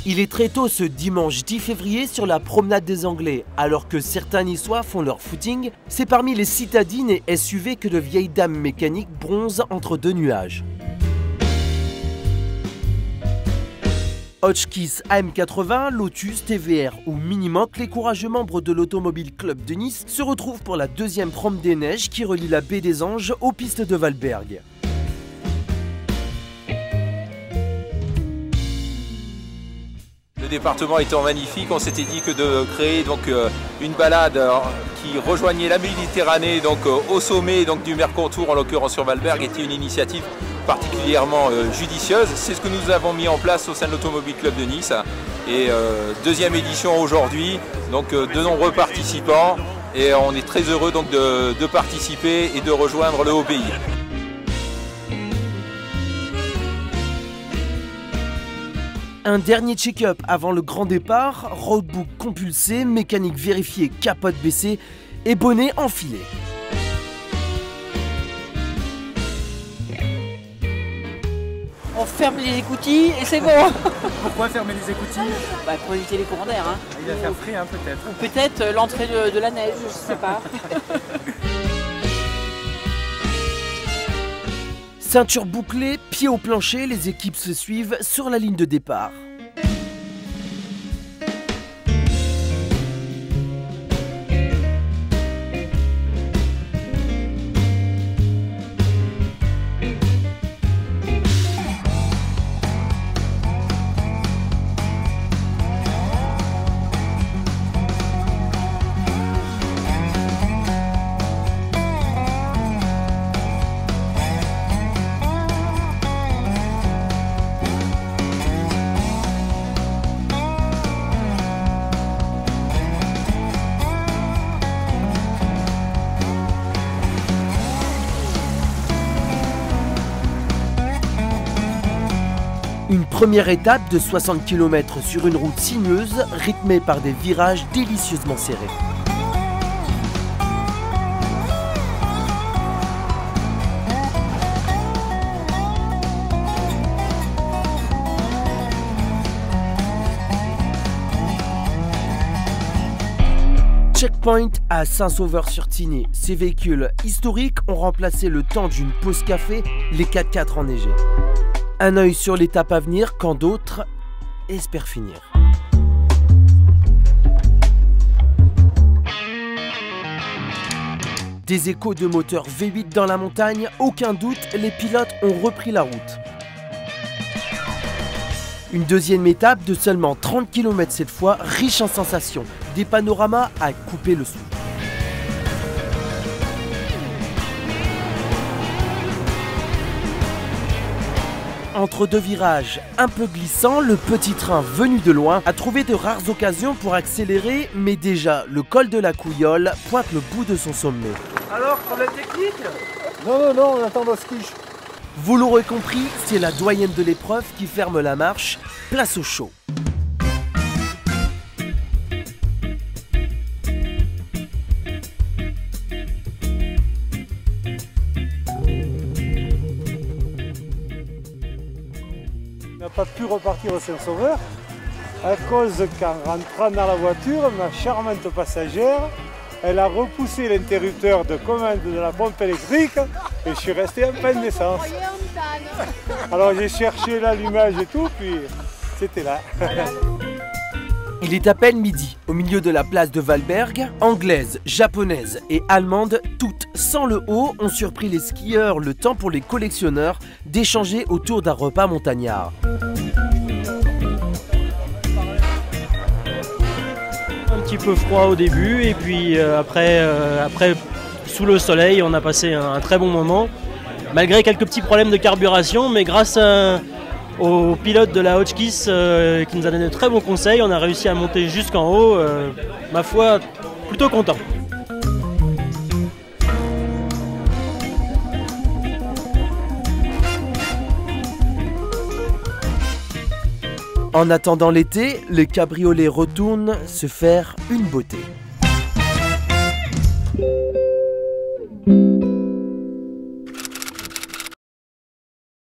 Il est très tôt ce dimanche 10 février sur la promenade des Anglais. Alors que certains Niçois font leur footing, c'est parmi les citadines et SUV que de vieilles dames mécaniques bronzent entre deux nuages. Hotchkiss AM80, Lotus, TVR ou Minimoc, les courageux membres de l'Automobile Club de Nice se retrouvent pour la deuxième prom des neiges qui relie la baie des Anges aux pistes de Valberg. Le département étant magnifique, on s'était dit que de créer une balade qui rejoignait la Méditerranée au sommet du Mercantour, en l'occurrence sur Valberg, était une initiative particulièrement judicieuse. C'est ce que nous avons mis en place au sein de l'Automobile Club de Nice. Et deuxième édition aujourd'hui, de nombreux participants. Et on est très heureux de participer et de rejoindre le haut pays. Un dernier check-up avant le grand départ, roadbook compulsé, mécanique vérifiée, capote baissée et bonnet enfilé. On ferme les écoutilles et c'est bon. Pourquoi fermer les écoutilles? Pour éviter les courants d'air. Il va faire frais peut-être. Ou peut-être l'entrée de la neige, je sais pas. Ceinture bouclée, pied au plancher, les équipes se suivent sur la ligne de départ. Une première étape de 60 km sur une route sinueuse, rythmée par des virages délicieusement serrés. Checkpoint à Saint-Sauveur-sur-Tigny. Ces véhicules historiques ont remplacé le temps d'une pause café, les 4x4 enneigés. Un œil sur l'étape à venir quand d'autres espèrent finir. Des échos de moteurs V8 dans la montagne, aucun doute, les pilotes ont repris la route. Une deuxième étape de seulement 30 km cette fois, riche en sensations, des panoramas à couper le souffle. Entre deux virages un peu glissants, le petit train venu de loin a trouvé de rares occasions pour accélérer, mais déjà le col de la Couillole pointe le bout de son sommet. Alors, problème technique? Non, on attend le ski. Vous l'aurez compris, c'est la doyenne de l'épreuve qui ferme la marche, place au show. On n'a pas pu repartir au Saint-Sauveur à cause qu'en rentrant dans la voiture, ma charmante passagère, elle a repoussé l'interrupteur de commande de la pompe électrique et je suis resté en panne d'essence. Alors j'ai cherché l'allumage et tout, puis c'était là. Il est à peine midi. Au milieu de la place de Valberg, anglaises, japonaises et allemandes, toutes sans le haut, ont surpris les skieurs, le temps pour les collectionneurs d'échanger autour d'un repas montagnard. Un petit peu froid au début et puis après sous le soleil on a passé un très bon moment malgré quelques petits problèmes de carburation, mais grâce au pilote de la Hotchkiss qui nous a donné de très bons conseils, on a réussi à monter jusqu'en haut, ma foi plutôt content. En attendant l'été, le cabriolet retourne se faire une beauté.